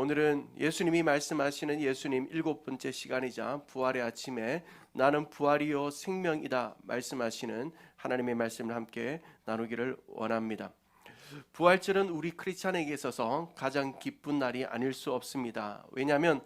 오늘은 예수님이 말씀하시는 예수님 7번째 시간이자 부활의 아침에 나는 부활이요 생명이다 말씀하시는 하나님의 말씀을 함께 나누기를 원합니다. 부활절은 우리 크리스찬에게 있어서 가장 기쁜 날이 아닐 수 없습니다. 왜냐하면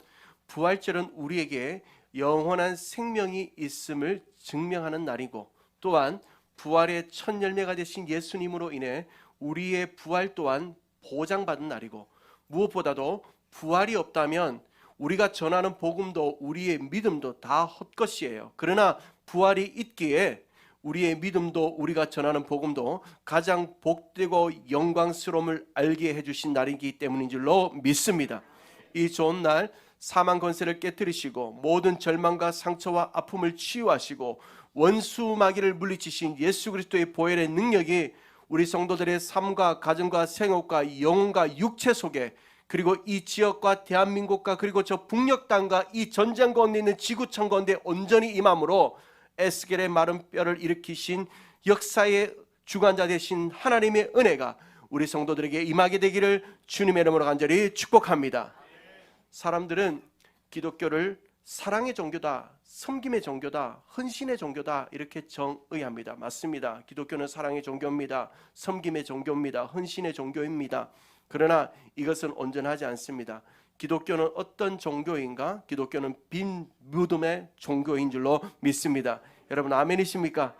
부활절은 우리에게 영원한 생명이 있음을 증명하는 날이고, 또한 부활의 첫 열매가 되신 예수님으로 인해 우리의 부활 또한 보장받은 날이고, 무엇보다도 부활이 없다면 우리가 전하는 복음도 우리의 믿음도 다 헛것이에요. 그러나 부활이 있기에 우리의 믿음도 우리가 전하는 복음도 가장 복되고 영광스러움을 알게 해주신 날이기 때문인 줄로 믿습니다. 이 좋은 날 사망 권세를 깨뜨리시고 모든 절망과 상처와 아픔을 치유하시고 원수 마귀를 물리치신 예수 그리스도의 보혈의 능력이 우리 성도들의 삶과 가정과 생업과 영혼과 육체 속에, 그리고 이 지역과 대한민국과 그리고 저 북녘 땅과 이 전쟁 가운데 있는 지구촌 가운데 온전히 임함으로 에스겔의 마른 뼈를 일으키신 역사의 주관자 되신 하나님의 은혜가 우리 성도들에게 임하게 되기를 주님의 이름으로 간절히 축복합니다. 사람들은 기독교를 사랑의 종교다, 섬김의 종교다, 헌신의 종교다 이렇게 정의합니다. 맞습니다. 기독교는 사랑의 종교입니다. 섬김의 종교입니다. 헌신의 종교입니다. 그러나 이것은 온전하지 않습니다. 기독교는 어떤 종교인가? 기독교는 빈 무덤의 종교인 줄로 믿습니다. 여러분 아멘이십니까?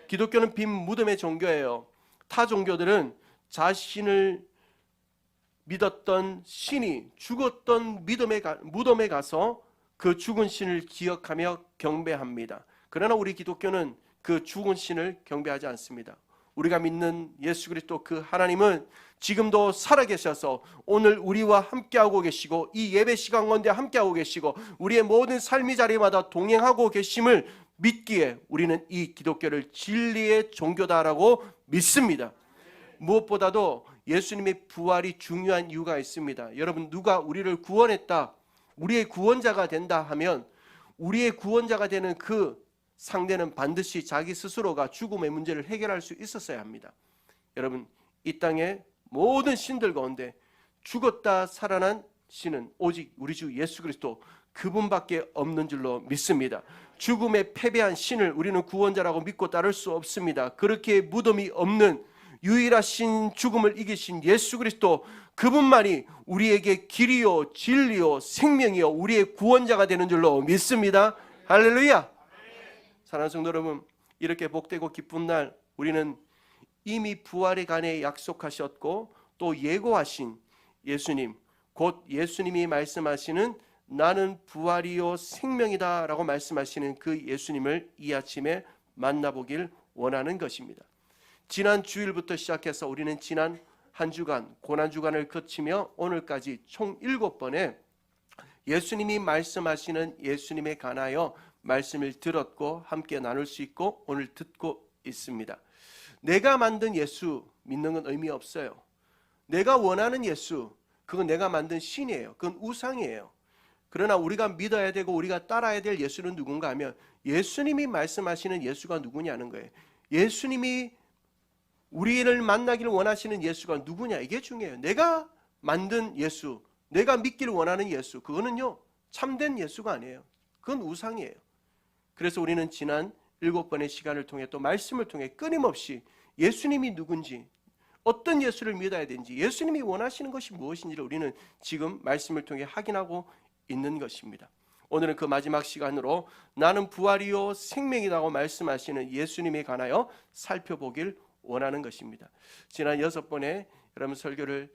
기독교는 빈 무덤의 종교예요. 타 종교들은 자신을 믿었던 신이 죽었던 무덤에 가서 그 죽은 신을 기억하며 경배합니다. 그러나 우리 기독교는 그 죽은 신을 경배하지 않습니다. 우리가 믿는 예수 그리스도 그 하나님은 지금도 살아계셔서 오늘 우리와 함께하고 계시고 이 예배 시간 가운데 함께하고 계시고 우리의 모든 삶의 자리마다 동행하고 계심을 믿기에 우리는 이 기독교를 진리의 종교다라고 믿습니다. 무엇보다도 예수님의 부활이 중요한 이유가 있습니다. 여러분, 누가 우리를 구원했다, 우리의 구원자가 된다 하면 우리의 구원자가 되는 그 상대는 반드시 자기 스스로가 죽음의 문제를 해결할 수 있었어야 합니다. 여러분, 이 땅의 모든 신들 가운데 죽었다 살아난 신은 오직 우리 주 예수 그리스도 그분밖에 없는 줄로 믿습니다. 죽음에 패배한 신을 우리는 구원자라고 믿고 따를 수 없습니다. 그렇게 무덤이 없는 유일하신 죽음을 이기신 예수 그리스도 그분만이 우리에게 길이요 진리요 생명이요 우리의 구원자가 되는 줄로 믿습니다. 할렐루야. 사랑하는 성도 여러분, 이렇게 복되고 기쁜 날 우리는 이미 부활에 관해 약속하셨고 또 예고하신 예수님, 곧 예수님이 말씀하시는 나는 부활이요 생명이다 라고 말씀하시는 그 예수님을 이 아침에 만나보길 원하는 것입니다. 지난 주일부터 시작해서 우리는 지난 한 주간 고난주간을 거치며 오늘까지 총 7번의 예수님이 말씀하시는 예수님에 관하여 말씀을 들었고 함께 나눌 수 있고 오늘 듣고 있습니다. 내가 만든 예수 믿는 건 의미 없어요. 내가 원하는 예수, 그건 내가 만든 신이에요. 그건 우상이에요. 그러나 우리가 믿어야 되고 우리가 따라야 될 예수는 누군가 하면 예수님이 말씀하시는 예수가 누구냐는 거예요. 예수님이 우리를 만나기를 원하시는 예수가 누구냐, 이게 중요해요. 내가 만든 예수, 내가 믿기를 원하는 예수, 그거는요 참된 예수가 아니에요. 그건 우상이에요. 그래서 우리는 지난 7번의 시간을 통해 또 말씀을 통해 끊임없이 예수님이 누군지, 어떤 예수를 믿어야 되는지, 예수님이 원하시는 것이 무엇인지를 우리는 지금 말씀을 통해 확인하고 있는 것입니다. 오늘은 그 마지막 시간으로 나는 부활이요 생명이라고 말씀하시는 예수님에 관하여 살펴보길 원하는 것입니다. 지난 6번의 여러분 설교를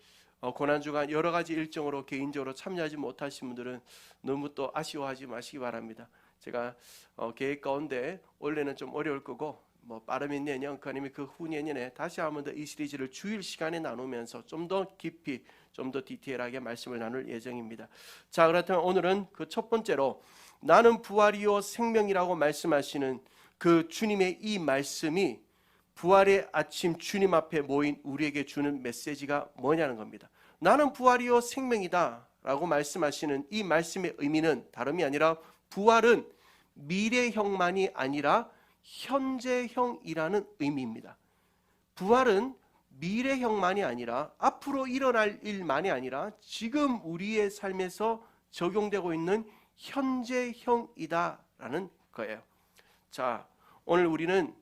고난주간 여러 가지 일정으로 개인적으로 참여하지 못하신 분들은 너무 또 아쉬워하지 마시기 바랍니다. 제가 계획 가운데 원래는 좀 어려울 거고 빠르면 내년, 아니면 그 후내년에 다시 한번 더 이 시리즈를 주일 시간에 나누면서 좀 더 깊이, 좀 더 디테일하게 말씀을 나눌 예정입니다. 자, 그렇다면 오늘은 그 첫 번째로 나는 부활이요 생명이라고 말씀하시는 그 주님의 이 말씀이 부활의 아침 주님 앞에 모인 우리에게 주는 메시지가 뭐냐는 겁니다. 나는 부활이요 생명이다 라고 말씀하시는 이 말씀의 의미는 다름이 아니라 부활은 미래형만이 아니라 현재형이라는 의미입니다. 부활은 미래형만이 아니라 앞으로 일어날 일만이 아니라 지금 우리의 삶에서 적용되고 있는 현재형이다라는 거예요. 자, 오늘 우리는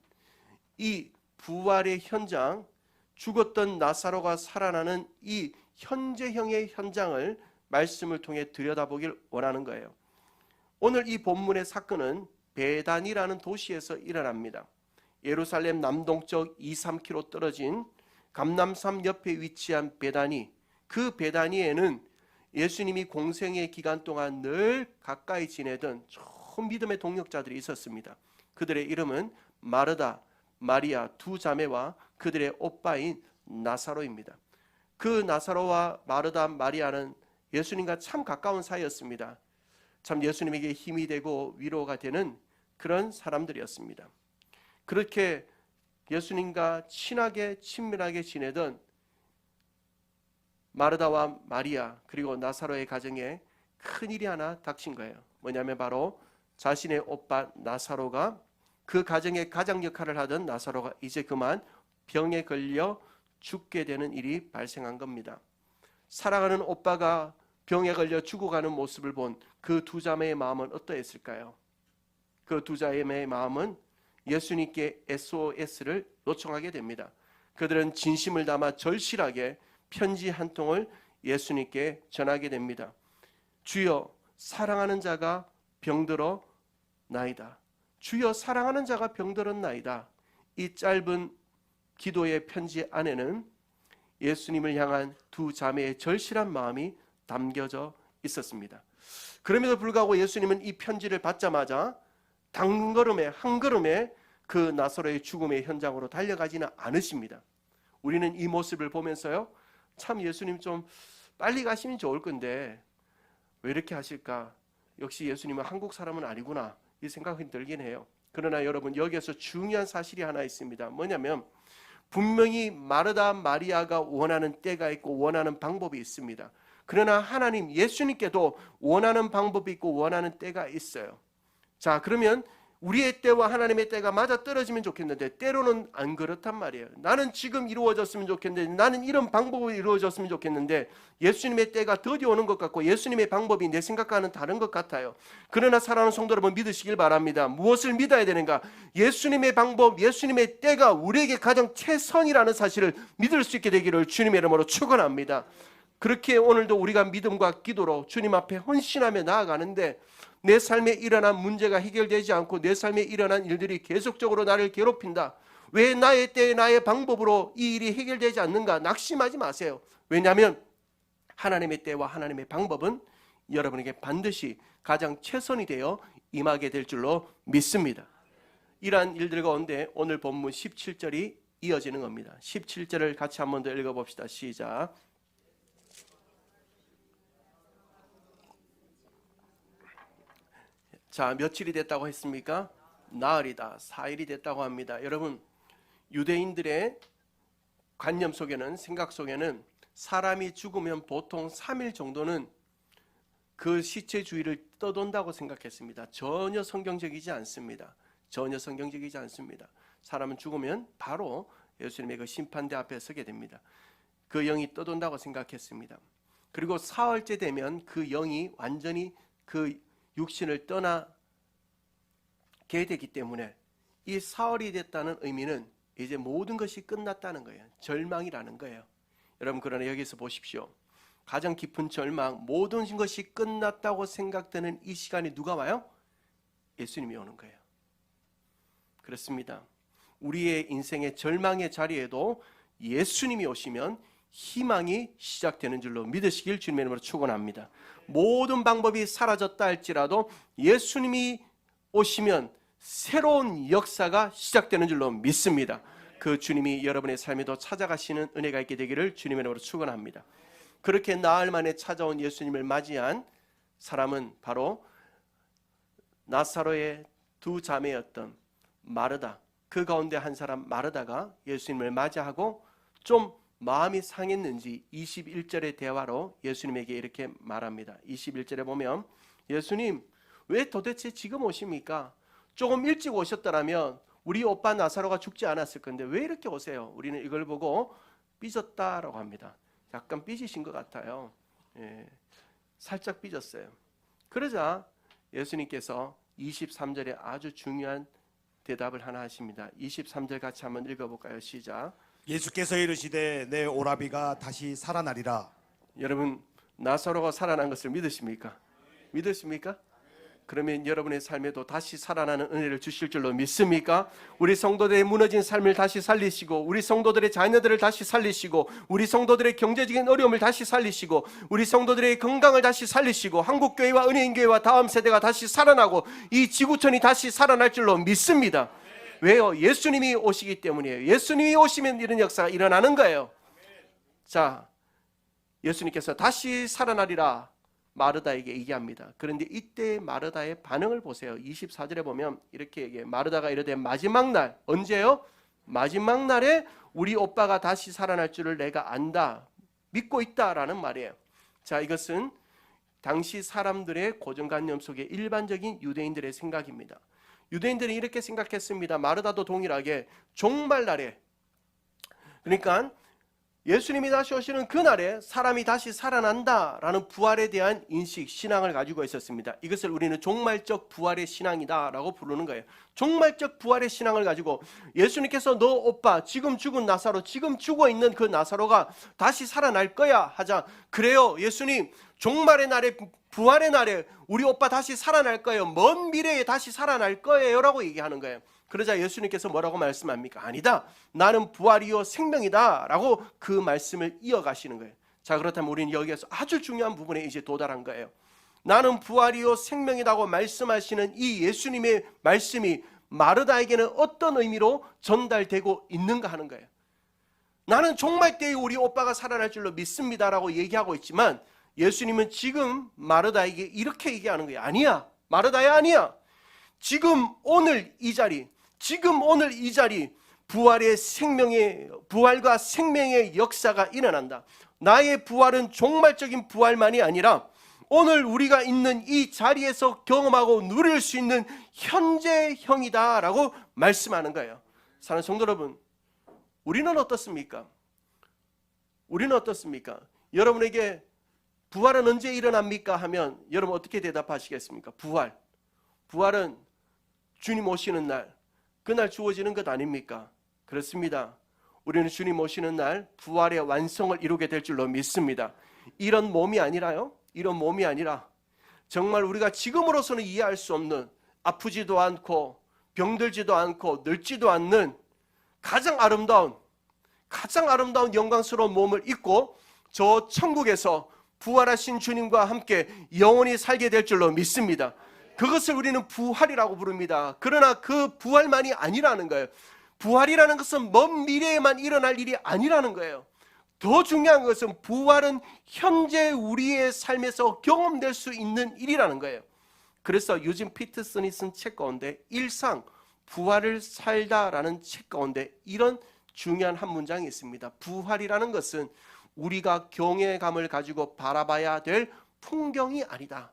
이 부활의 현장, 죽었던 나사로가 살아나는 이 현재형의 현장을 말씀을 통해 들여다보길 원하는 거예요. 오늘 이 본문의 사건은 베단이라는 도시에서 일어납니다. 예루살렘 남동쪽 2-3km 떨어진 감람산 옆에 위치한 베다니, 그 베다니에는 예수님이 공생의 기간 동안 늘 가까이 지내던 좋은 믿음의 동역자들이 있었습니다. 그들의 이름은 마르다, 마리아 두 자매와 그들의 오빠인 나사로입니다. 그 나사로와 마르다, 마리아는 예수님과 참 가까운 사이였습니다. 참 예수님에게 힘이 되고 위로가 되는 그런 사람들이었습니다. 그렇게 예수님과 친하게 친밀하게 지내던 마르다와 마리아 그리고 나사로의 가정에 큰일이 하나 닥친 거예요. 뭐냐면 바로 자신의 오빠 나사로가, 그 가정의 가장 역할을 하던 나사로가 이제 그만 병에 걸려 죽게 되는 일이 발생한 겁니다. 사랑하는 오빠가 병에 걸려 죽어가는 모습을 본 그 두 자매의 마음은 어떠했을까요? 그 두 자매의 마음은 예수님께 SOS를 요청하게 됩니다. 그들은 진심을 담아 절실하게 편지 한 통을 예수님께 전하게 됩니다. 주여, 사랑하는 자가 병들어 나이다. 주여, 사랑하는 자가 병들었나이다. 이 짧은 기도의 편지 안에는 예수님을 향한 두 자매의 절실한 마음이 담겨져 있었습니다. 그럼에도 불구하고 예수님은 이 편지를 받자마자 한 걸음에 그 나사로의 죽음의 현장으로 달려가지는 않으십니다. 우리는 이 모습을 보면서요, 참 예수님 좀 빨리 가시면 좋을 건데 왜 이렇게 하실까? 역시 예수님은 한국 사람은 아니구나, 이 생각이 들긴 해요. 그러나 여러분, 여기에서 중요한 사실이 하나 있습니다. 뭐냐면 분명히 마르다, 마리아가 원하는 때가 있고 원하는 방법이 있습니다. 그러나 하나님, 예수님께도 원하는 방법이 있고 원하는 때가 있어요. 자, 그러면 우리의 때와 하나님의 때가 맞아 떨어지면 좋겠는데 때로는 안 그렇단 말이에요. 나는 지금 이루어졌으면 좋겠는데, 나는 이런 방법으로 이루어졌으면 좋겠는데 예수님의 때가 더디 오는 것 같고 예수님의 방법이 내 생각과는 다른 것 같아요. 그러나 사랑하는 성도 여러분, 믿으시길 바랍니다. 무엇을 믿어야 되는가? 예수님의 방법, 예수님의 때가 우리에게 가장 최선이라는 사실을 믿을 수 있게 되기를 주님의 이름으로 축원합니다. 그렇게 오늘도 우리가 믿음과 기도로 주님 앞에 헌신하며 나아가는데 내 삶에 일어난 문제가 해결되지 않고 내 삶에 일어난 일들이 계속적으로 나를 괴롭힌다. 왜 나의 때에 나의 방법으로 이 일이 해결되지 않는가? 낙심하지 마세요. 왜냐하면 하나님의 때와 하나님의 방법은 여러분에게 반드시 가장 최선이 되어 임하게 될 줄로 믿습니다. 이러한 일들 가운데 오늘 본문 17절이 이어지는 겁니다. 17절을 같이 한 번 더 읽어봅시다. 시작. 자, 며칠이 됐다고 했습니까? 나흘이다, 4일이 됐다고 합니다. 여러분, 유대인들의 관념 속에는, 생각 속에는 사람이 죽으면 보통 3일 정도는 그 시체 주위를 떠돈다고 생각했습니다. 전혀 성경적이지 않습니다. 전혀 성경적이지 않습니다. 사람은 죽으면 바로 예수님의 그 심판대 앞에 서게 됩니다. 그 영이 떠돈다고 생각했습니다. 그리고 사흘째 되면 그 영이 완전히 그 육신을 떠나게 되기 때문에 이 사흘이 됐다는 의미는 이제 모든 것이 끝났다는 거예요. 절망이라는 거예요. 여러분, 그러나 여기서 보십시오. 가장 깊은 절망, 모든 것이 끝났다고 생각되는 이 시간이 누가 와요? 예수님이 오는 거예요. 그렇습니다. 우리의 인생의 절망의 자리에도 예수님이 오시면 희망이 시작되는 줄로 믿으시길 주님의 이름으로 축원합니다. 모든 방법이 사라졌다 할지라도 예수님이 오시면 새로운 역사가 시작되는 줄로 믿습니다. 그 주님이 여러분의 삶에도 찾아가시는 은혜가 있게 되기를 주님의 이름으로 축원합니다. 그렇게 나흘 만에 찾아온 예수님을 맞이한 사람은 바로 나사로의 두 자매였던 마르다, 그 가운데 한 사람 마르다가 예수님을 맞이하고 좀 마음이 상했는지 21절의 대화로 예수님에게 이렇게 말합니다. 21절에 보면 예수님, 왜 도대체 지금 오십니까? 조금 일찍 오셨더라면 우리 오빠 나사로가 죽지 않았을 건데 왜 이렇게 오세요? 우리는 이걸 보고 삐졌다라고 합니다. 약간 삐지신 것 같아요. 예, 살짝 삐졌어요. 그러자 예수님께서 23절에 아주 중요한 대답을 하나 하십니다. 23절 같이 한번 읽어볼까요? 시작. 예수께서 이르시되 내 오라비가 다시 살아나리라. 여러분, 나사로가 살아난 것을 믿으십니까? 믿으십니까? 그러면 여러분의 삶에도 다시 살아나는 은혜를 주실 줄로 믿습니까? 우리 성도들의 무너진 삶을 다시 살리시고, 우리 성도들의 자녀들을 다시 살리시고, 우리 성도들의 경제적인 어려움을 다시 살리시고, 우리 성도들의 건강을 다시 살리시고, 한국교회와 은혜인교회와 다음 세대가 다시 살아나고, 이 지구촌이 다시 살아날 줄로 믿습니다. 왜요? 예수님이 오시기 때문이에요. 예수님이 오시면 이런 역사가 일어나는 거예요. 자, 예수님께서 다시 살아나리라 마르다에게 얘기합니다. 그런데 이때 마르다의 반응을 보세요. 24절에 보면 이렇게 얘기해요. 마르다가 이르되 마지막 날, 언제요? 마지막 날에 우리 오빠가 다시 살아날 줄을 내가 안다, 믿고 있다라는 말이에요. 자, 이것은 당시 사람들의 고정관념 속에 일반적인 유대인들의 생각입니다. 유대인들은 이렇게 생각했습니다. 마르다도 동일하게 종말날에, 그러니까 예수님이 다시 오시는 그날에 사람이 다시 살아난다라는 부활에 대한 인식, 신앙을 가지고 있었습니다. 이것을 우리는 종말적 부활의 신앙이다라고 부르는 거예요. 종말적 부활의 신앙을 가지고 예수님께서 너 오빠, 지금 죽은 나사로, 지금 죽어있는 그 나사로가 다시 살아날 거야 하자, 그래요 예수님, 종말의 날에, 부활의 날에 우리 오빠 다시 살아날 거예요, 먼 미래에 다시 살아날 거예요 라고 얘기하는 거예요. 그러자 예수님께서 뭐라고 말씀합니까? 아니다, 나는 부활이요 생명이다 라고 그 말씀을 이어가시는 거예요. 자, 그렇다면 우리는 여기에서 아주 중요한 부분에 이제 도달한 거예요. 나는 부활이요 생명이라고 말씀하시는 이 예수님의 말씀이 마르다에게는 어떤 의미로 전달되고 있는가 하는 거예요. 나는 종말 때에 우리 오빠가 살아날 줄로 믿습니다 라고 얘기하고 있지만, 예수님은 지금 마르다에게 이렇게 얘기하는 거예요. 아니야, 마르다야, 아니야. 지금 오늘 이 자리, 지금 오늘 이 자리, 부활과 생명의 역사가 일어난다. 나의 부활은 종말적인 부활만이 아니라 오늘 우리가 있는 이 자리에서 경험하고 누릴 수 있는 현재형이다 라고 말씀하는 거예요. 사랑하는 성도 여러분, 우리는 어떻습니까? 우리는 어떻습니까? 여러분에게 부활은 언제 일어납니까? 하면 여러분 어떻게 대답하시겠습니까? 부활은 주님 오시는 날, 그날 주어지는 것 아닙니까? 그렇습니다. 우리는 주님 오시는 날 부활의 완성을 이루게 될 줄로 믿습니다. 이런 몸이 아니라요, 이런 몸이 아니라 정말 우리가 지금으로서는 이해할 수 없는, 아프지도 않고 병들지도 않고 늙지도 않는 가장 아름다운 영광스러운 몸을 입고 저 천국에서 부활하신 주님과 함께 영원히 살게 될 줄로 믿습니다. 그것을 우리는 부활이라고 부릅니다. 그러나 그 부활만이 아니라는 거예요. 부활이라는 것은 먼 미래에만 일어날 일이 아니라는 거예요. 더 중요한 것은 부활은 현재 우리의 삶에서 경험될 수 있는 일이라는 거예요. 그래서 유진 피터슨이 쓴 책 가운데 일상 부활을 살다라는 책 가운데 이런 중요한 한 문장이 있습니다. 부활이라는 것은 우리가 경외감을 가지고 바라봐야 될 풍경이 아니다.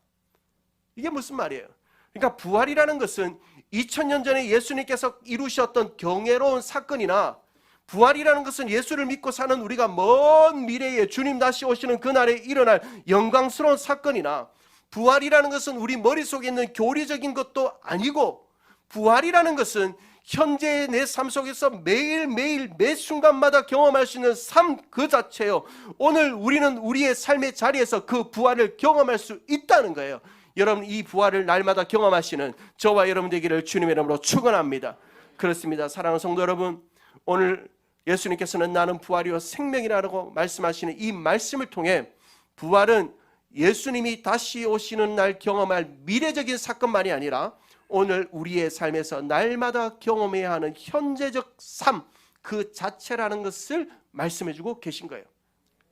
이게 무슨 말이에요? 그러니까 부활이라는 것은 2000년 전에 예수님께서 이루셨던 경이로운 사건이나, 부활이라는 것은 예수를 믿고 사는 우리가 먼 미래에 주님 다시 오시는 그날에 일어날 영광스러운 사건이나, 부활이라는 것은 우리 머릿속에 있는 교리적인 것도 아니고, 부활이라는 것은 현재의 내 삶 속에서 매일매일 매 순간마다 경험할 수 있는 삶 그 자체요. 오늘 우리는 우리의 삶의 자리에서 그 부활을 경험할 수 있다는 거예요. 여러분, 이 부활을 날마다 경험하시는 저와 여러분 되기를 주님의 이름으로 축원합니다. 그렇습니다. 사랑하는 성도 여러분, 오늘 예수님께서는 나는 부활이요 생명이라고 말씀하시는 이 말씀을 통해 부활은 예수님이 다시 오시는 날 경험할 미래적인 사건만이 아니라 오늘 우리의 삶에서 날마다 경험해야 하는 현재적 삶 그 자체라는 것을 말씀해주고 계신 거예요.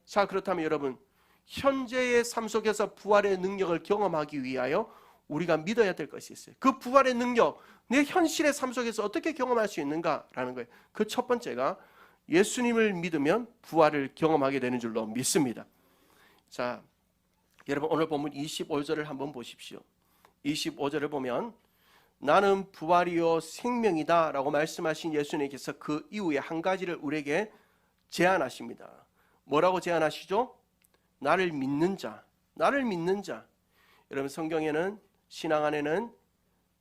자, 그렇다면 여러분, 현재의 삶 속에서 부활의 능력을 경험하기 위하여 우리가 믿어야 될 것이 있어요. 그 부활의 능력, 내 현실의 삶 속에서 어떻게 경험할 수 있는가라는 거예요. 그 첫 번째가 예수님을 믿으면 부활을 경험하게 되는 줄로 믿습니다. 자, 여러분 오늘 본문 25절을 한번 보십시오. 25절을 보면 나는 부활이요 생명이다 라고 말씀하신 예수님께서 그 이후에 한 가지를 우리에게 제안하십니다. 뭐라고 제안하시죠? 나를 믿는 자, 나를 믿는 자. 여러분 성경에는 신앙 안에는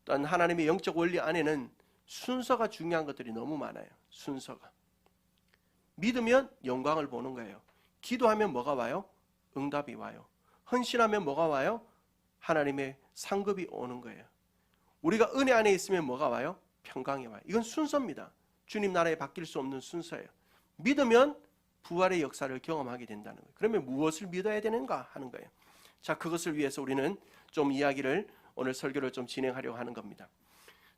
또한 하나님의 영적 원리 안에는 순서가 중요한 것들이 너무 많아요. 순서가. 믿으면 영광을 보는 거예요. 기도하면 뭐가 와요? 응답이 와요. 헌신하면 뭐가 와요? 하나님의 상급이 오는 거예요. 우리가 은혜 안에 있으면 뭐가 와요? 평강이 와요. 이건 순서입니다. 주님 나라에 바뀔 수 없는 순서예요. 믿으면 부활의 역사를 경험하게 된다는 거예요. 그러면 무엇을 믿어야 되는가 하는 거예요. 자, 그것을 위해서 우리는 좀 이야기를 오늘 설교를 좀 진행하려고 하는 겁니다.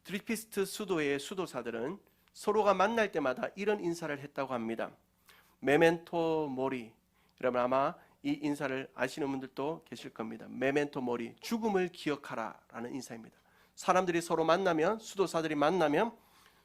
트리피스트 수도의 수도사들은 서로가 만날 때마다 이런 인사를 했다고 합니다. 메멘토 모리. 여러분 아마 이 인사를 아시는 분들도 계실 겁니다. 메멘토 모리, 죽음을 기억하라 라는 인사입니다. 사람들이 서로 만나면, 수도사들이 만나면,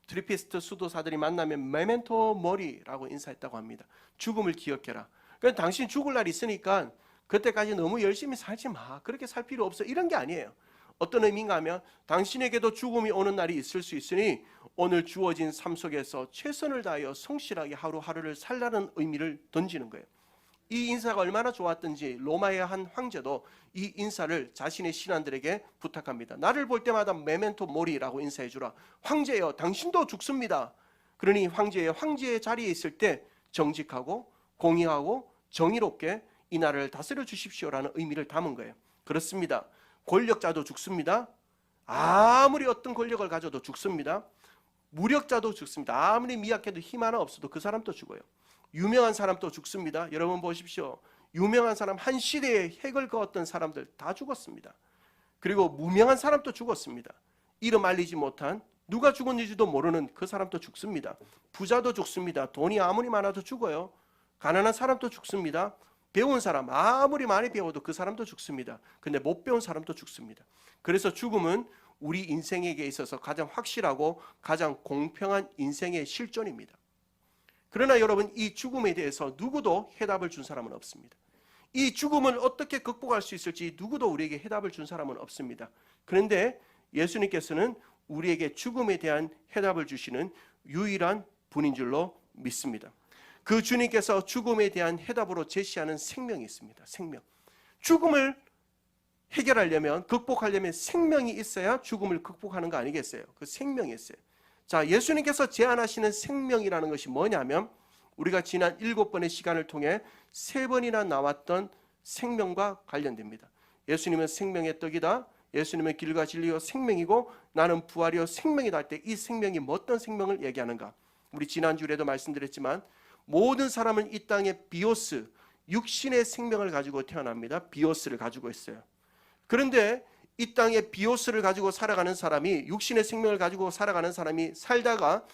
트리피스트 수도사들이 만나면 메멘토 모리라고 인사했다고 합니다. 죽음을 기억해라. 그러니까 당신 죽을 날이 있으니까 그때까지 너무 열심히 살지 마. 그렇게 살 필요 없어. 이런 게 아니에요. 어떤 의미인가 하면 당신에게도 죽음이 오는 날이 있을 수 있으니 오늘 주어진 삶 속에서 최선을 다하여 성실하게 하루하루를 살라는 의미를 던지는 거예요. 이 인사가 얼마나 좋았던지 로마의 한 황제도 이 인사를 자신의 신하들에게 부탁합니다. 나를 볼 때마다 메멘토 모리라고 인사해 주라. 황제여, 당신도 죽습니다. 그러니 황제의 자리에 있을 때 정직하고 공의하고 정의롭게 이 나라를 다스려 주십시오라는 의미를 담은 거예요. 그렇습니다. 권력자도 죽습니다. 아무리 어떤 권력을 가져도 죽습니다. 무력자도 죽습니다. 아무리 미약해도 힘 하나 없어도 그 사람도 죽어요. 유명한 사람도 죽습니다. 여러분 보십시오. 유명한 사람, 한 시대에 핵을 그었던 사람들 다 죽었습니다. 그리고 무명한 사람도 죽었습니다. 이름 알리지 못한, 누가 죽었는지도 모르는 그 사람도 죽습니다. 부자도 죽습니다. 돈이 아무리 많아도 죽어요. 가난한 사람도 죽습니다. 배운 사람, 아무리 많이 배워도 그 사람도 죽습니다. 근데 못 배운 사람도 죽습니다. 그래서 죽음은 우리 인생에게 있어서 가장 확실하고 가장 공평한 인생의 실존입니다. 그러나 여러분, 이 죽음에 대해서 누구도 해답을 준 사람은 없습니다. 이 죽음을 어떻게 극복할 수 있을지 누구도 우리에게 해답을 준 사람은 없습니다. 그런데 예수님께서는 우리에게 죽음에 대한 해답을 주시는 유일한 분인 줄로 믿습니다. 그 주님께서 죽음에 대한 해답으로 제시하는 생명이 있습니다. 생명. 죽음을 해결하려면, 극복하려면 생명이 있어야 죽음을 극복하는 거 아니겠어요? 그 생명이 있어요. 자, 예수님께서 제안하시는 생명이라는 것이 뭐냐면 우리가 지난 7번의 시간을 통해 3번이나 나왔던 생명과 관련됩니다. 예수님은 생명의 떡이다. 예수님은 길과 진리요 생명이고 나는 부활이요 생명이다 할 때 이 생명이 어떤 생명을 얘기하는가? 우리 지난주에도 말씀드렸지만 모든 사람은 이 땅에 비오스, 육신의 생명을 가지고 태어납니다. 비오스를 가지고 있어요. 그런데 이 땅에 비오스를 가지고 살아가는 사람이, 육신의 생명을 가지고 살아가는 사람이 살다가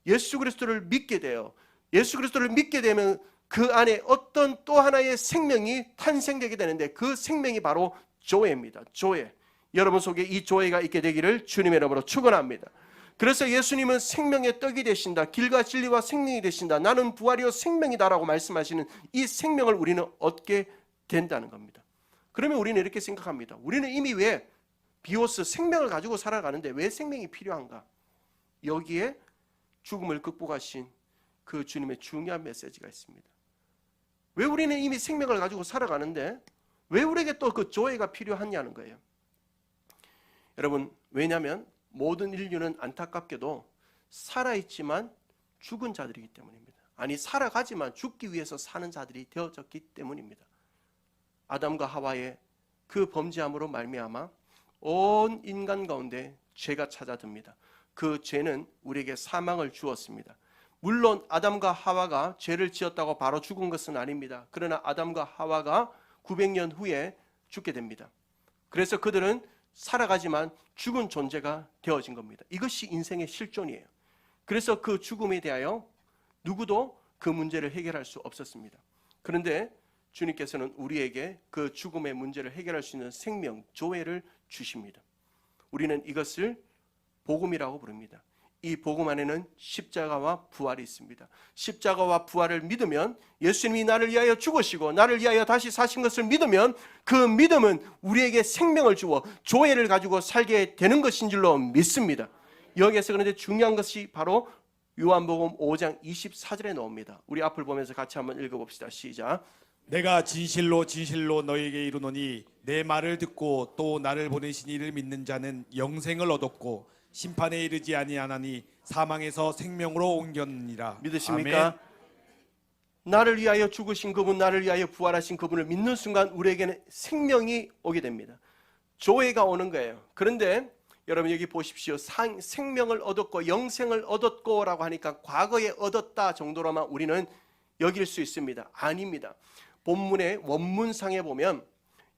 예수 그리스도를 믿게 돼요. 예수 그리스도를 믿게 되면 그 안에 어떤 또 하나의 생명이 탄생되게 되는데 그 생명이 바로 조회입니다. 조회. 여러분 속에 이 조회가 있게 되기를 주님의 이름으로 축원합니다. 그래서 예수님은 생명의 떡이 되신다. 길과 진리와 생명이 되신다. 나는 부활이요 생명이다라고 말씀하시는 이 생명을 우리는 얻게 된다는 겁니다. 그러면 우리는 이렇게 생각합니다. 우리는 이미 왜 비오스 생명을 가지고 살아가는데 왜 생명이 필요한가? 여기에 죽음을 극복하신 그 주님의 중요한 메시지가 있습니다. 왜 우리는 이미 생명을 가지고 살아가는데 왜 우리에게 또 그 조회가 필요하냐는 거예요. 여러분, 왜냐하면 모든 인류는 안타깝게도 살아있지만 죽은 자들이기 때문입니다. 아니, 살아가지만 죽기 위해서 사는 자들이 되어졌기 때문입니다. 아담과 하와의 그 범죄함으로 말미암아 온 인간 가운데 죄가 찾아듭니다. 그 죄는 우리에게 사망을 주었습니다. 물론 아담과 하와가 죄를 지었다고 바로 죽은 것은 아닙니다. 그러나 아담과 하와가 900년 후에 죽게 됩니다. 그래서 그들은 살아가지만 죽은 존재가 되어진 겁니다. 이것이 인생의 실존이에요. 그래서 그 죽음에 대하여 누구도 그 문제를 해결할 수 없었습니다. 그런데 주님께서는 우리에게 그 죽음의 문제를 해결할 수 있는 생명, 조회를 주십니다. 우리는 이것을 복음이라고 부릅니다. 이 복음 안에는 십자가와 부활이 있습니다. 십자가와 부활을 믿으면, 예수님이 나를 위하여 죽으시고 나를 위하여 다시 사신 것을 믿으면 그 믿음은 우리에게 생명을 주어 조회를 가지고 살게 되는 것인 줄로 믿습니다. 여기에서 그런데 중요한 것이 바로 요한복음 5장 24절에 나옵니다. 우리 앞을 보면서 같이 한번 읽어봅시다. 시작. 내가 진실로 진실로 너에게 이르노니 내 말을 듣고 또 나를 보내신 이를 믿는 자는 영생을 얻었고 심판에 이르지 아니하나니 사망에서 생명으로 옮겼느니라. 믿으십니까? 아멘. 나를 위하여 죽으신 그분, 나를 위하여 부활하신 그분을 믿는 순간 우리에게는 생명이 오게 됩니다. 조회가 오는 거예요. 그런데 여러분 여기 보십시오. 생명을 얻었고 영생을 얻었고 라고 하니까 과거에 얻었다 정도로만 우리는 여길 수 있습니다. 아닙니다. 본문의 원문상에 보면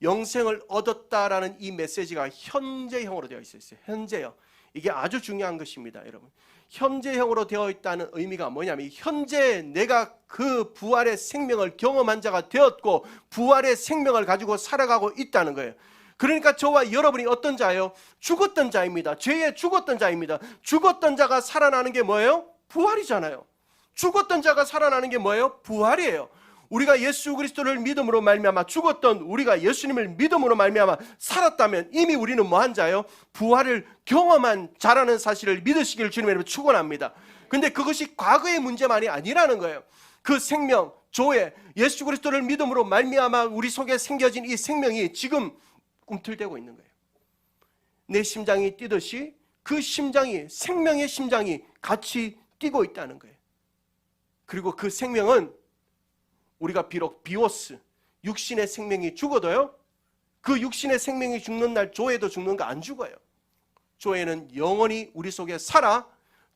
영생을 얻었다라는 이 메시지가 현재형으로 되어 있어요. 현재요. 이게 아주 중요한 것입니다, 여러분. 현재형으로 되어 있다는 의미가 뭐냐면 현재 내가 그 부활의 생명을 경험한 자가 되었고 부활의 생명을 가지고 살아가고 있다는 거예요. 그러니까 저와 여러분이 어떤 자예요? 죽었던 자입니다. 죄에 죽었던 자입니다. 죽었던 자가 살아나는 게 뭐예요? 부활이잖아요. 죽었던 자가 살아나는 게 뭐예요? 부활이에요. 우리가 예수 그리스도를 믿음으로 말미암아 죽었던 우리가 예수님을 믿음으로 말미암아 살았다면 이미 우리는 뭐한 자예요? 부활을 경험한 자라는 사실을 믿으시기를 주님의 이름으로 축원합니다. 근데 그것이 과거의 문제만이 아니라는 거예요. 그 생명, 조회, 예수 그리스도를 믿음으로 말미암아 우리 속에 생겨진 이 생명이 지금 꿈틀대고 있는 거예요. 내 심장이 뛰듯이 그 심장이, 생명의 심장이 같이 뛰고 있다는 거예요. 그리고 그 생명은 우리가 비록 비오스, 육신의 생명이 죽어도요, 그 육신의 생명이 죽는 날 조회도 죽는 거 안 죽어요. 조회는 영원히 우리 속에 살아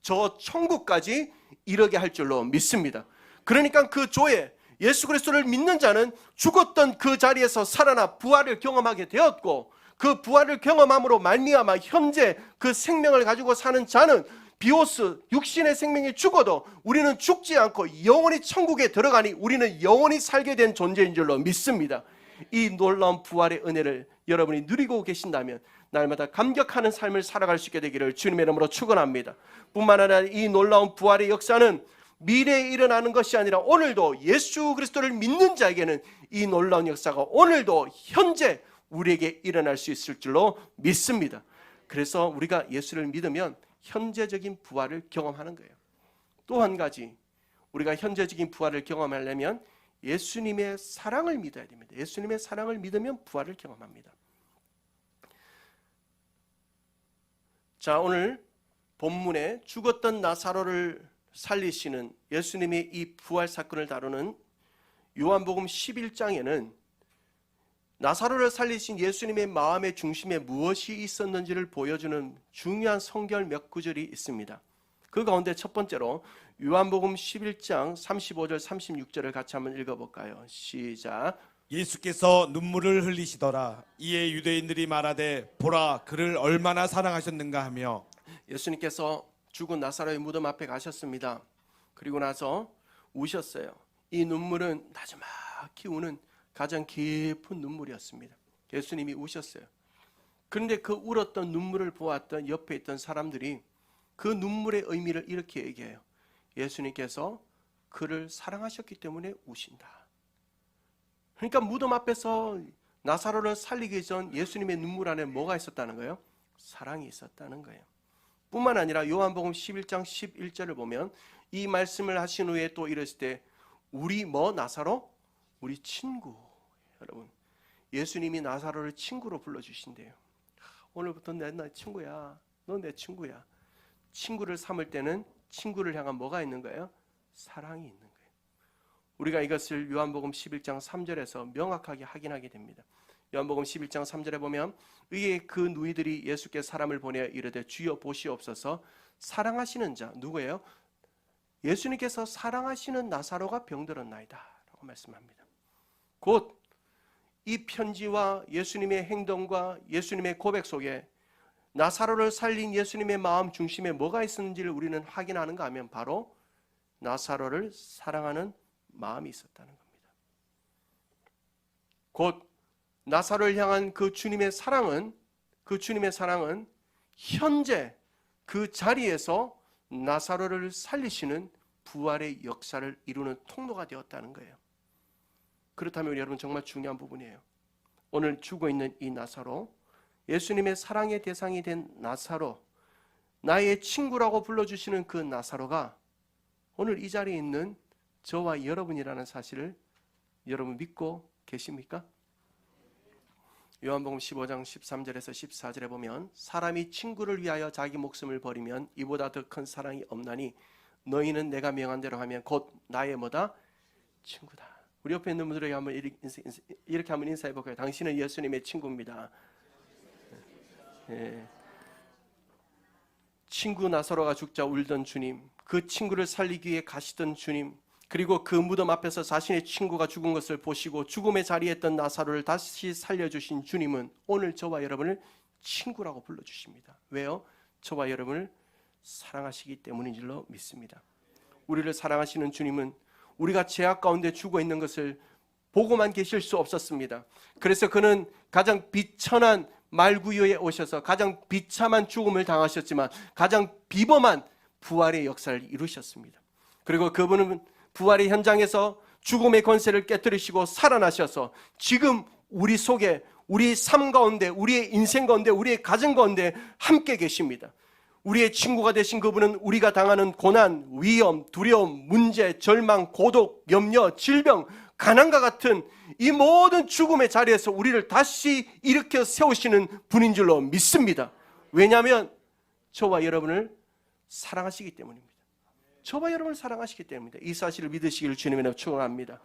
저 천국까지 이르게 할 줄로 믿습니다. 그러니까 그 조회, 예수 그리스도를 믿는 자는 죽었던 그 자리에서 살아나 부활을 경험하게 되었고 그 부활을 경험함으로 말미암아 현재 그 생명을 가지고 사는 자는 비오스 육신의 생명이 죽어도 우리는 죽지 않고 영원히 천국에 들어가니 우리는 영원히 살게 된 존재인 줄로 믿습니다. 이 놀라운 부활의 은혜를 여러분이 누리고 계신다면 날마다 감격하는 삶을 살아갈 수 있게 되기를 주님의 이름으로 축원합니다. 뿐만 아니라 이 놀라운 부활의 역사는 미래에 일어나는 것이 아니라 오늘도 예수 그리스도를 믿는 자에게는 이 놀라운 역사가 오늘도 현재 우리에게 일어날 수 있을 줄로 믿습니다. 그래서 우리가 예수를 믿으면 현재적인 부활을 경험하는 거예요. 또 한 가지 우리가 현재적인 부활을 경험하려면 예수님의 사랑을 믿어야 됩니다. 예수님의 사랑을 믿으면 부활을 경험합니다. 자, 오늘 본문에 죽었던 나사로를 살리시는 예수님의 이 부활 사건을 다루는 요한복음 11장에는 나사로를 살리신 예수님의 마음의 중심에 무엇이 있었는지를 보여주는 중요한 성경 몇 구절이 있습니다. 그 가운데 첫 번째로 요한복음 11장 35절 36절을 같이 한번 읽어볼까요? 시작. 예수께서 눈물을 흘리시더라. 이에 유대인들이 말하되 보라 그를 얼마나 사랑하셨는가 하며 예수님께서 죽은 나사로의 무덤 앞에 가셨습니다. 그리고 나서 우셨어요. 이 눈물은 나지막히 우는 가장 깊은 눈물이었습니다. 예수님이 우셨어요. 그런데 그 울었던 눈물을 보았던 옆에 있던 사람들이 그 눈물의 의미를 이렇게 얘기해요. 예수님께서 그를 사랑하셨기 때문에 우신다. 그러니까 무덤 앞에서 나사로를 살리기 전 예수님의 눈물 안에 뭐가 있었다는 거예요? 사랑이 있었다는 거예요. 뿐만 아니라 요한복음 11장 11절을 보면 이 말씀을 하신 후에 또 이랬을 때 우리 나사로? 우리 친구. 여러분 예수님이 나사로를 친구로 불러주신대요. 오늘부터 내 친구야. 너 내 친구야. 친구를 삼을 때는 친구를 향한 뭐가 있는 거예요? 사랑이 있는 거예요. 우리가 이것을 요한복음 11장 3절에서 명확하게 확인하게 됩니다. 요한복음 11장 3절에 보면 의의 그 누이들이 예수께 사람을 보내어 이르되 주여 보시옵소서 사랑하시는 자 누구예요? 예수님께서 사랑하시는 나사로가 병들었나이다 라고 말씀합니다. 곧 이 편지와 예수님의 행동과 예수님의 고백 속에 나사로를 살린 예수님의 마음 중심에 뭐가 있었는지를 우리는 확인하는가 하면 바로 나사로를 사랑하는 마음이 있었다는 겁니다. 곧 나사로를 향한 그 주님의 사랑은 현재 그 자리에서 나사로를 살리시는 부활의 역사를 이루는 통로가 되었다는 거예요. 그렇다면 여러분 정말 중요한 부분이에요. 오늘 죽어 있는 이 나사로, 예수님의 사랑의 대상이 된 나사로, 나의 친구라고 불러주시는 그 나사로가 오늘 이 자리에 있는 저와 여러분이라는 사실을 여러분 믿고 계십니까? 요한복음 15장 13절에서 14절에 보면 사람이 친구를 위하여 자기 목숨을 버리면 이보다 더 큰 사랑이 없나니 너희는 내가 명한 대로 하면 곧 나의 뭐다? 친구다. 우리 옆에 있는 분들에게 한번 이렇게 한번 인사해 볼까요? 당신은 예수님의 친구입니다. 예. 친구 나사로가 죽자 울던 주님, 그 친구를 살리기 위해 가시던 주님, 그리고 그 무덤 앞에서 자신의 친구가 죽은 것을 보시고 죽음의 자리에 있던 나사로를 다시 살려주신 주님은 오늘 저와 여러분을 친구라고 불러주십니다. 왜요? 저와 여러분을 사랑하시기 때문인 줄로 믿습니다. 우리를 사랑하시는 주님은 우리가 죄악 가운데 죽어 있는 것을 보고만 계실 수 없었습니다. 그래서 그는 가장 비천한 말구유에 오셔서 가장 비참한 죽음을 당하셨지만 가장 비범한 부활의 역사를 이루셨습니다. 그리고 그분은 부활의 현장에서 죽음의 권세를 깨뜨리시고 살아나셔서 지금 우리 속에, 우리 삶 가운데, 우리의 인생 가운데, 우리의 가정 가운데 함께 계십니다. 우리의 친구가 되신 그분은 우리가 당하는 고난, 위험, 두려움, 문제, 절망, 고독, 염려, 질병, 가난과 같은 이 모든 죽음의 자리에서 우리를 다시 일으켜 세우시는 분인 줄로 믿습니다. 왜냐하면 저와 여러분을 사랑하시기 때문입니다. 저와 여러분을 사랑하시기 때문입니다. 이 사실을 믿으시기를 주님의 축원합니다.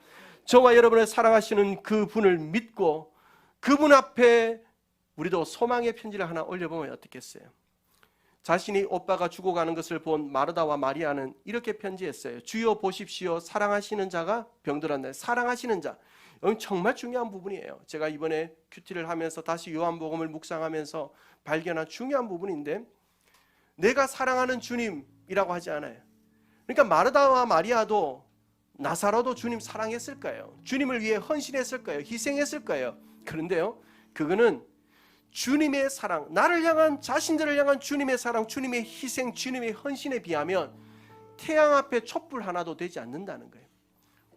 저와 여러분을 사랑하시는 그 분을 믿고 그분 앞에 우리도 소망의 편지를 하나 올려보면 어떻겠어요? 자신이 오빠가 죽어가는 것을 본 마르다와 마리아는 이렇게 편지했어요. 주여 보십시오. 사랑하시는 자가 병들었네. 사랑하시는 자. 이건 정말 중요한 부분이에요. 제가 이번에 큐티를 하면서 다시 요한복음을 묵상하면서 발견한 중요한 부분인데 내가 사랑하는 주님이라고 하지 않아요. 그러니까 마르다와 마리아도 나사로도 주님 사랑했을 거예요. 주님을 위해 헌신했을 거예요. 희생했을 거예요. 그런데요, 그거는 주님의 사랑, 나를 향한, 자신들을 향한 주님의 사랑, 주님의 희생, 주님의 헌신에 비하면 태양 앞에 촛불 하나도 되지 않는다는 거예요.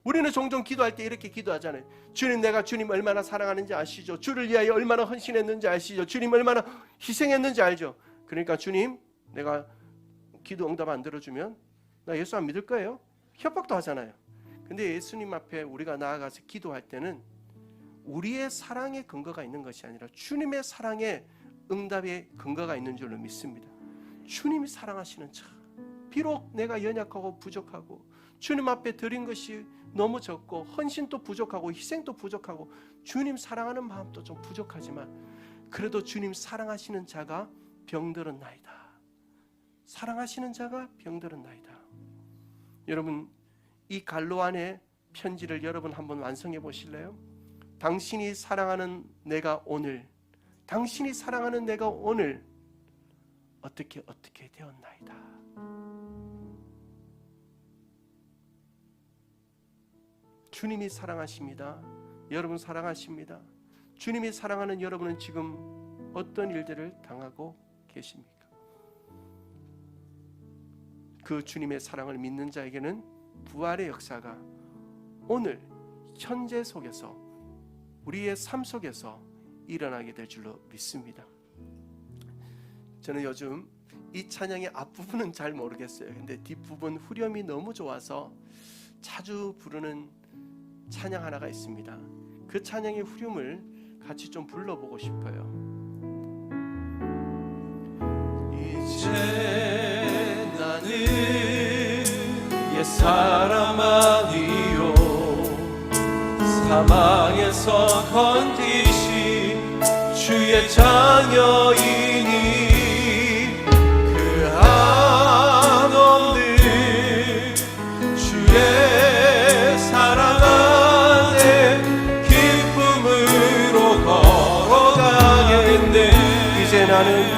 우리는 종종 기도할 때 이렇게 기도하잖아요. 주님, 내가 주님 얼마나 사랑하는지 아시죠? 주를 위하여 얼마나 헌신했는지 아시죠? 주님 얼마나 희생했는지 알죠? 그러니까 주님, 내가 기도 응답 안 들어주면 나 예수 안 믿을 거예요? 협박도 하잖아요. 근데 예수님 앞에 우리가 나아가서 기도할 때는 우리의 사랑의 근거가 있는 것이 아니라 주님의 사랑의 응답의 근거가 있는 줄로 믿습니다. 주님이 사랑하시는 자, 비록 내가 연약하고 부족하고 주님 앞에 드린 것이 너무 적고 헌신도 부족하고 희생도 부족하고 주님 사랑하는 마음도 좀 부족하지만 그래도 주님 사랑하시는 자가 병들었나이다. 사랑하시는 자가 병들었나이다. 여러분, 이 갈로안의 편지를 여러분 한번 완성해 보실래요? 당신이 사랑하는 내가 오늘, 당신이 사랑하는 내가 오늘 어떻게 되었나이다. 주님이 사랑하십니다. 여러분 사랑하십니다. 주님이 사랑하는 여러분은 지금 어떤 일들을 당하고 계십니까? 그 주님의 사랑을 믿는 자에게는 부활의 역사가 오늘 현재 속에서 우리의 삶 속에서 일어나게 될 줄로 믿습니다. 저는 요즘 이 찬양의 앞부분은 잘 모르겠어요. 근데 뒷부분 후렴이 너무 좋아서 자주 부르는 찬양 하나가 있습니다. 그 찬양의 후렴을 같이 좀 불러보고 싶어요. 이제 나는 옛사람 아니요 사망에서 건지신 주의 자녀이니 그 한없는 주의 사랑 안에 기쁨으로 걸어가겠네. 이제 나는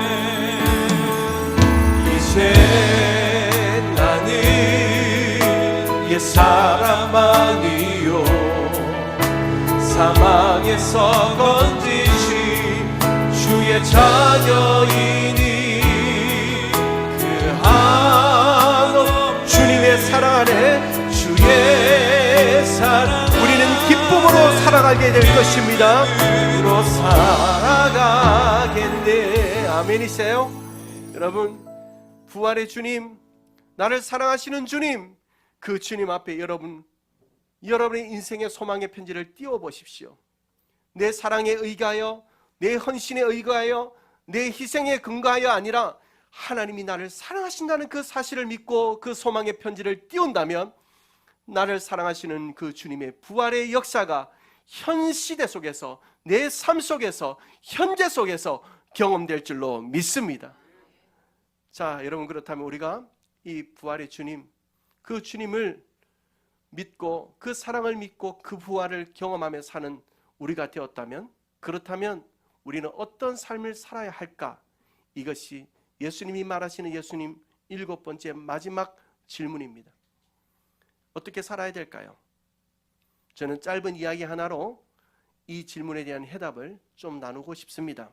옛사람 아니요 사망에서 건지신 주의 자녀이니 그 한없는 주님의 사랑 안에 주의 사랑 우리는 기쁨으로 살아가게 될 것입니다. 으로 살아가겠네. 아멘이세요? 여러분, 부활의 주님, 나를 사랑하시는 주님, 그 주님 앞에 여러분의 인생의 소망의 편지를 띄워보십시오. 내 사랑에 의거하여, 내 헌신에 의거하여, 내 희생에 근거하여 아니라 하나님이 나를 사랑하신다는 그 사실을 믿고 그 소망의 편지를 띄운다면 나를 사랑하시는 그 주님의 부활의 역사가 현 시대 속에서, 내 삶 속에서, 현재 속에서 경험될 줄로 믿습니다. 자, 여러분, 그렇다면 우리가 이 부활의 주님, 그 주님을 믿고 그 사랑을 믿고 그 부활을 경험하며 사는 우리가 되었다면, 그렇다면 우리는 어떤 삶을 살아야 할까? 이것이 예수님이 말하시는 예수님 7번째 마지막 질문입니다. 어떻게 살아야 될까요? 저는 짧은 이야기 하나로 이 질문에 대한 해답을 좀 나누고 싶습니다.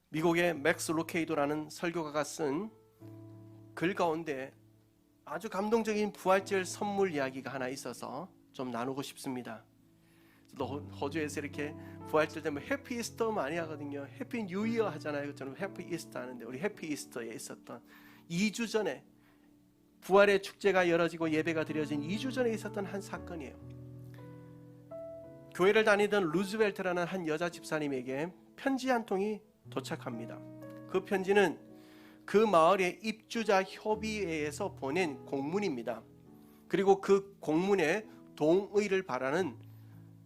미국의 맥스 루케이도라는 설교가가 쓴 글 가운데 아주 감동적인 부활절 선물 이야기가 하나 있어서 좀 나누고 싶습니다. 호주에서 이렇게 부활절 되면 해피 이스터 많이 하거든요. 해피 뉴 이어 하잖아요. 저는 해피 이스터 하는데 우리 해피 이스터에 있었던 2주 전에 부활의 축제가 열어지고 예배가 드려진 2주 전에 있었던 한 사건이에요. 교회를 다니던 루즈벨트라는 한 여자 집사님에게 편지 한 통이 도착합니다. 그 편지는 그 마을의 입주자 협의회에서 보낸 공문입니다. 그리고 그 공문에 동의를 바라는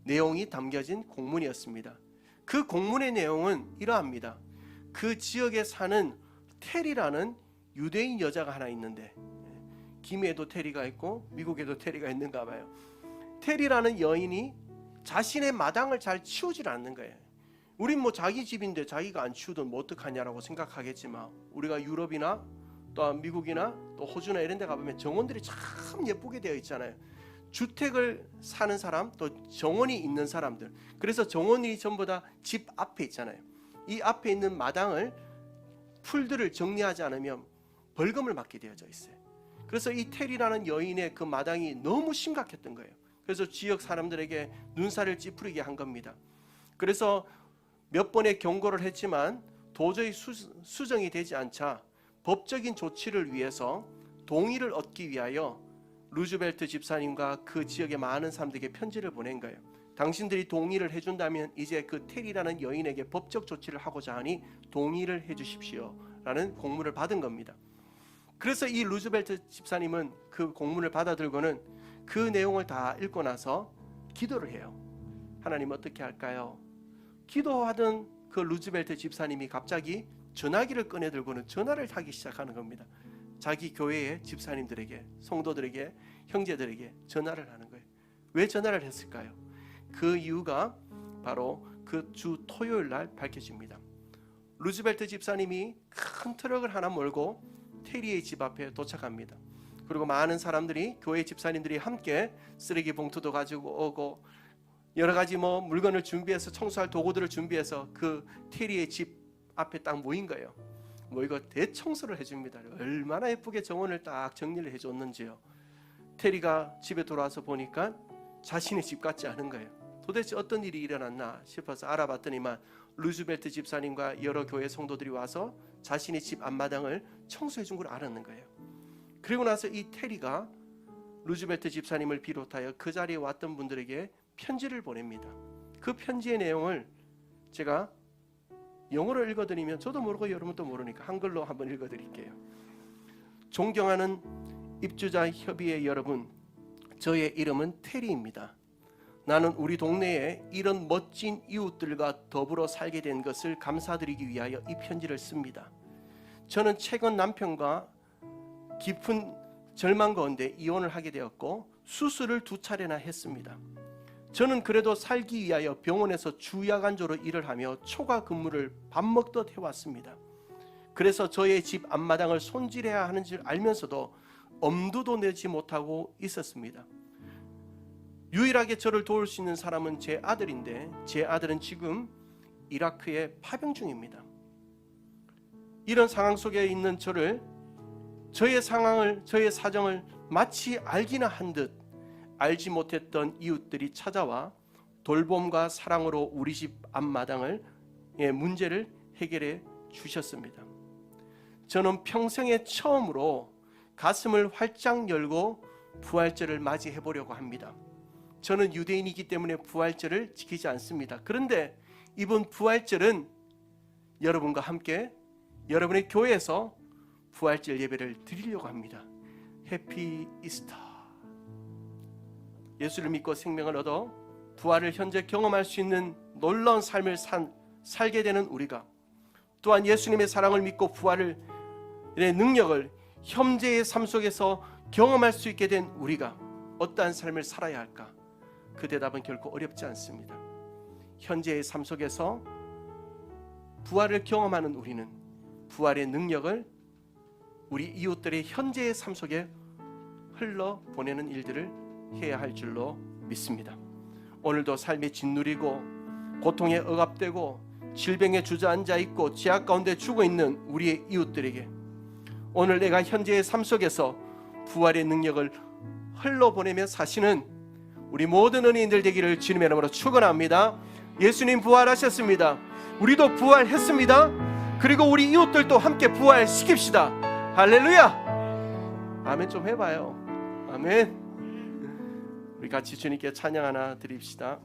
내용이 담겨진 공문이었습니다. 그 공문의 내용은 이러합니다. 그 지역에 사는 테리라는 유대인 여자가 하나 있는데, 김해에도 테리가 있고 미국에도 테리가 있는가 봐요. 테리라는 여인이 자신의 마당을 잘 치우질 않는 거예요. 우린 뭐 자기 집인데 자기가 안 치우든 뭐 어떡하냐라고 생각하겠지만, 우리가 유럽이나 또 미국이나 또 호주나 이런 데 가보면 정원들이 참 예쁘게 되어 있잖아요. 주택을 사는 사람, 또 정원이 있는 사람들, 그래서 정원이 전부 다 집 앞에 있잖아요. 이 앞에 있는 마당을, 풀들을 정리하지 않으면 벌금을 맞게 되어져 있어요. 그래서 이 테리라는 여인의 그 마당이 너무 심각했던 거예요. 그래서 지역 사람들에게 눈살을 찌푸리게 한 겁니다. 그래서 몇 번의 경고를 했지만 도저히 수정이 되지 않자 법적인 조치를 위해서 동의를 얻기 위하여 루즈벨트 집사님과 그 지역의 많은 사람들에게 편지를 보낸 거예요. 당신들이 동의를 해준다면 이제 그 테리라는 여인에게 법적 조치를 하고자 하니 동의를 해주십시오 라는 공문을 받은 겁니다. 그래서 이 루즈벨트 집사님은 그 공문을 받아들고는 그 내용을 다 읽고 나서 기도를 해요. 하나님 어떻게 할까요? 기도하던 그 루즈벨트 집사님이 갑자기 전화기를 꺼내들고는 전화를 하기 시작하는 겁니다. 자기 교회의 집사님들에게, 성도들에게, 형제들에게 전화를 하는 거예요. 왜 전화를 했을까요? 그 이유가 바로 그 주 토요일 날 밝혀집니다. 루즈벨트 집사님이 큰 트럭을 하나 몰고 테리의 집 앞에 도착합니다. 그리고 많은 사람들이, 교회 집사님들이 함께 쓰레기 봉투도 가지고 오고 여러 가지 물건을 준비해서, 청소할 도구들을 준비해서 그 테리의 집 앞에 딱 모인 거예요. 이거 대청소를 해줍니다. 얼마나 예쁘게 정원을 딱 정리를 해줬는지요. 테리가 집에 돌아와서 보니까 자신의 집 같지 않은 거예요. 도대체 어떤 일이 일어났나 싶어서 알아봤더니만 루즈벨트 집사님과 여러 교회 성도들이 와서 자신의 집 앞마당을 청소해 준 걸 알았는 거예요. 그리고 나서 이 테리가 루즈벨트 집사님을 비롯하여 그 자리에 왔던 분들에게 편지를 보냅니다. 그 편지의 내용을 제가 영어로 읽어드리면 저도 모르고 여러분도 모르니까 한글로 한번 읽어드릴게요. 존경하는 입주자 협의회 여러분, 저의 이름은 테리입니다. 나는 우리 동네에 이런 멋진 이웃들과 더불어 살게 된 것을 감사드리기 위하여 이 편지를 씁니다. 저는 최근 남편과 깊은 절망 가운데 이혼을 하게 되었고 수술을 2차례나 했습니다. 저는 그래도 살기 위하여 병원에서 주야간조로 일을 하며 초과 근무를 밥 먹듯 해왔습니다. 그래서 저의 집 앞마당을 손질해야 하는 줄 알면서도 엄두도 내지 못하고 있었습니다. 유일하게 저를 도울 수 있는 사람은 제 아들인데 제 아들은 지금 이라크에 파병 중입니다. 이런 상황 속에 있는 저의 사정을 마치 알기나 한 듯 알지 못했던 이웃들이 찾아와 돌봄과 사랑으로 우리 집 앞마당의 문제를 해결해 주셨습니다. 저는 평생에 처음으로 가슴을 활짝 열고 부활절을 맞이해 보려고 합니다. 저는 유대인이기 때문에 부활절을 지키지 않습니다. 그런데 이번 부활절은 여러분과 함께 여러분의 교회에서 부활절 예배를 드리려고 합니다. 해피 이스터. 예수를 믿고 생명을 얻어 부활을 현재 경험할 수 있는 놀라운 삶을 살게 되는 우리가, 또한 예수님의 사랑을 믿고 부활의 능력을 현재의 삶 속에서 경험할 수 있게 된 우리가 어떠한 삶을 살아야 할까? 그 대답은 결코 어렵지 않습니다. 현재의 삶 속에서 부활을 경험하는 우리는 부활의 능력을 우리 이웃들의 현재의 삶 속에 흘러보내는 일들을 해야 할 줄로 믿습니다. 오늘도 삶에 짓누리고 고통에 억압되고 질병에 주저앉아 있고 죄악 가운데 죽어 있는 우리의 이웃들에게 오늘 내가 현재의 삶 속에서 부활의 능력을 흘러보내며 사시는 우리 모든 은혜인들 되기를 주님의 이름으로 축원합니다. 예수님 부활하셨습니다. 우리도 부활했습니다. 그리고 우리 이웃들도 함께 부활시킵시다. 할렐루야. 아멘 좀 해봐요. 아멘. 우리 같이 주님께 찬양 하나 드립시다.